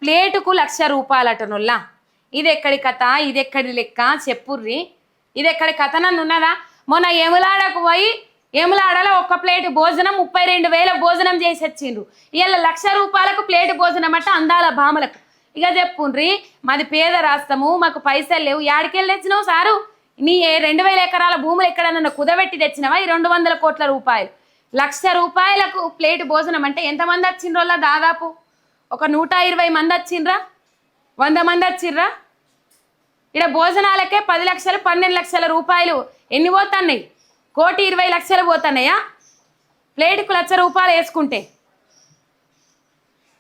ప్లేటుకు 1,00,000 రూపాయలటనుల్లా. ఇది ఎక్కడి కథ, ఇది ఎక్కడి లెక్క చెప్పుర్రి. ఇది ఎక్కడి కథ నన్ను ఉన్నదా? మొన్న ఎములాడకు పోయి ఎములాడలో ఒక్క ప్లేటు భోజనం 32,000 భోజనం చేసి వచ్చిండ్రు. ఇలా 1,00,000 రూపాయలకు ప్లేటు భోజనం అంటే అందాల భామలకు. ఇక చెప్పుండ్రి, మాది పేద రాష్ట్రము, మాకు పైసలు లేవు. యాడికెళ్ళి తెచ్చినావు సారు? నీ 2,000 ఎకరాల భూములు ఎక్కడన్నా కుదబెట్టి తెచ్చినవా? ఈ 200 కోట్ల రూపాయలు 1,00,000 రూపాయలకు ప్లేటు భోజనం అంటే ఎంతమంది వచ్చిండ్రోళ్ళ? దాదాపు ఒక 120 మంది వచ్చిండ్రా, 100 మంది వచ్చిర్రా. ఇక్కడ భోజనాలకే 10 లక్షలు 12 లక్షల రూపాయలు ఎన్ని పోతున్నాయి? 1,20,00,000 పోతున్నాయా ప్లేటుకు 1,00,000 రూపాయలు వేసుకుంటే?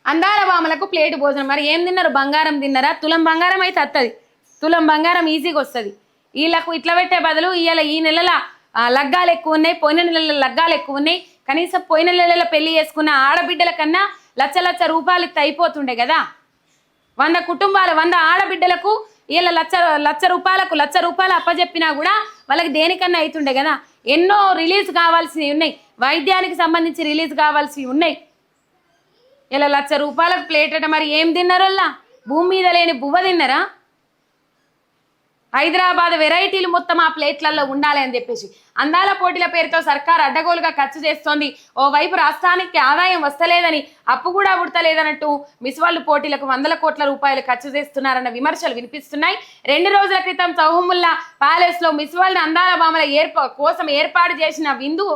అందాల భామలకు ప్లేటు భోజనం. మరి ఏం తిన్నారు? బంగారం తిన్నారా? తులం బంగారం అయితే వస్తుంది, తులం బంగారం ఈజీగా వస్తుంది. వీళ్ళకు ఇట్లా పెట్టే బదులు ఇవాళ ఈ నెలల లగ్గాలు ఎక్కువ ఉన్నాయి, పోయిన నెలల లగ్గాలు ఎక్కువ ఉన్నాయి. కనీసం పోయిన నెలల పెళ్లి చేసుకున్న ఆడబిడ్డల కన్నా 1,00,000 రూపాయలు ఇస్తే అయిపోతుండే కదా. 100 కుటుంబాలు 100 ఆడబిడ్డలకు వీళ్ళ 1,00,000 రూపాయలకు 1,00,000 రూపాయలు అప్పచెప్పినా కూడా వాళ్ళకి దేనికన్నా అవుతుండే కదా. ఎన్నో రిలీజ్ కావాల్సినవి ఉన్నాయి, వైద్యానికి సంబంధించి రిలీజ్ కావాల్సినవి ఉన్నాయి. ఇలా 1,00,000 రూపాయలకు ప్లేట్ అంటే మరి ఏం తిన్నారల్లా? భూమి మీద లేని బువ్వ తిన్నారా? హైదరాబాద్ వెరైటీలు మొత్తం ఆ ప్లేట్లలో ఉండాలి అని చెప్పేసి అందాల పోటీల పేరుతో సర్కార్ అడ్డగోలుగా ఖర్చు చేస్తోంది. ఓవైపు రాష్ట్రానికి ఆదాయం వస్తలేదని, అప్పు కూడా ఉడతలేదన్నట్టు మిస్ వరల్డ్ పోటీలకు 100 కోట్ల రూపాయలు ఖర్చు చేస్తున్నారన్న విమర్శలు వినిపిస్తున్నాయి. 2 రోజుల క్రితం చౌహముల్లా ప్యాలెస్ లో మిస్ వరల్డ్ అందాల భామల కోసం ఏర్పాటు చేసిన విందు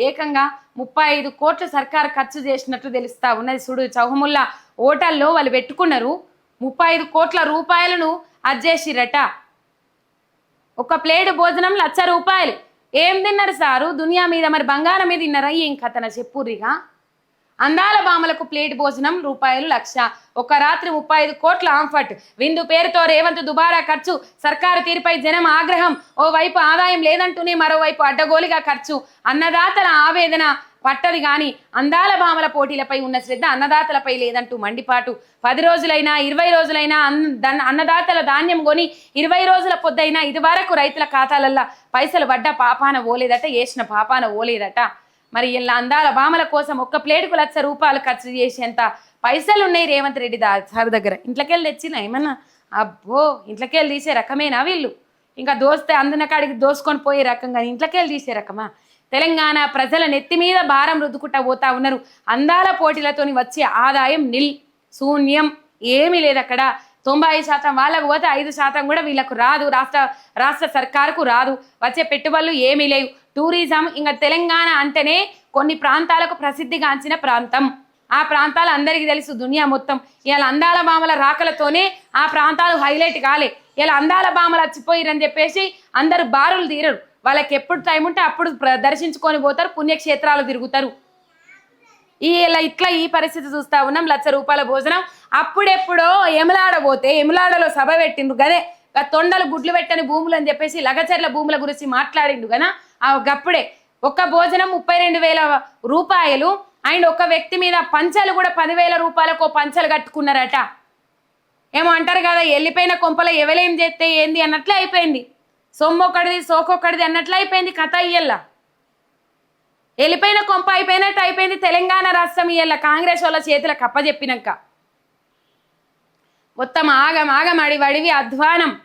ఏకంగా 35 కోట్ల సర్కార్ ఖర్చు చేసినట్లు తెలుస్తా ఉన్నది. చూడు, చౌహముల్లా హోటల్లో వాళ్ళు పెట్టుకున్నారు, 35 కోట్ల రూపాయలను అజ్జేసిరట. ఒక ప్లేట్ భోజనం 1,00,000 రూపాయలు. ఏం తిన్నారు సారు దునియా మీద? మరి బంగారం మీద తిన్నారా? ఏం కథన చెప్పుర్రిగా. అందాల భామలకు ప్లేట్ భోజనం రూపాయలు 1,00,000. ఒక రాత్రి 35 కోట్ల ఆంఫట్. విందు పేరుతో రేవంత్ దుబారా ఖర్చు. సర్కారు తీరుపై జనం ఆగ్రహం. ఓవైపు ఆదాయం లేదంటూనే మరోవైపు అడ్డగోలుగా ఖర్చు. అన్నదాతల ఆవేదన పట్టది కానీ అందాల భామల పోటీలపై ఉన్న శ్రద్ధ అన్నదాతలపై లేదంటూ మండిపాటు. 10 రోజులైనా 20 రోజులైనా అన్నదాతల ధాన్యం కొని 20 రోజుల పొద్దైనా ఇది వరకు రైతుల ఖాతాలల్లో పైసలు పడ్డ పాపాన ఓలేదట, వేసిన పాపాన ఓలేదట. మరి ఇలా అందాల భామల కోసం ఒక్క ప్లేటుకు 1,00,000 రూపాయలు ఖర్చు చేసేంత పైసలు ఉన్నాయి రేవంత్ రెడ్డి సార్ దగ్గర. ఇంట్లోకెళ్ళి తెచ్చిన ఏమన్నా? అబ్బో, ఇంట్లోకెళ్ళి తీసే రకమేనా వీళ్ళు? ఇంకా దోస్తే అందున కాడికి దోసుకొని పోయే రకంగా ఇంట్లోకెళ్ళి తీసే రకమా? తెలంగాణ ప్రజల నెత్తి మీద భారం రుద్దుకుంటా పోతా ఉన్నారు. అందాల పోటీలతోని వచ్చే ఆదాయం శూన్యం, ఏమీ లేదు అక్కడ. 90% వాళ్ళకు పోతే 5% కూడా వీళ్ళకు రాదు, రాష్ట్ర సర్కారుకు రాదు. వచ్చే పెట్టుబడులు ఏమీ లేవు. టూరిజం ఇంకా తెలంగాణ అంటేనే కొన్ని ప్రాంతాలకు ప్రసిద్ధిగాంచిన ప్రాంతం. ఆ ప్రాంతాలు అందరికీ తెలుసు దునియా మొత్తం. ఇలా అందాల భామల రాకలతోనే ఆ ప్రాంతాలు హైలైట్ కాలే. ఇలా అందాల భామలు వచ్చిపోయిరని చెప్పేసి అందరు బారులు తీరరు. వాళ్ళకి ఎప్పుడు టైం ఉంటే అప్పుడు దర్శించుకొని పోతారు, పుణ్యక్షేత్రాలు తిరుగుతారు. ఇట్లా ఈ పరిస్థితి చూస్తా ఉన్నాం. 1,00,000 రూపాయల భోజనం. అప్పుడెప్పుడో ఎములాడ పోతే ఎములాడలో సభ పెట్టిండ్రు గదే, తొండలు గుడ్లు పెట్టని భూములు అని చెప్పేసి లగచర్ల భూముల గురించి మాట్లాడిండు కదా. గప్పుడే ఒక్క భోజనం 32,000 రూపాయలు. అండ్ ఒక వ్యక్తి మీద పంచలు కూడా 10,000 రూపాయలకు పంచలు కట్టుకున్నారట. ఏమో అంటారు కదా, వెళ్ళిపోయిన కొంపలో ఎవలేం చేస్తే ఏంది అన్నట్లే అయిపోయింది. సొమ్మొక్కడిది సోకొక్కడిది అన్నట్లు అయిపోయింది కథ. ఇయ్యల్లా వెళ్ళిపోయిన కొంప అయిపోయినట్టు అయిపోయింది తెలంగాణ రాష్ట్రం. ఇయ్యల్లా కాంగ్రెస్ వాళ్ళ చేతులకు అప్పచెప్పినాక మొత్తం ఆగమాడి వడివి అధ్వానం.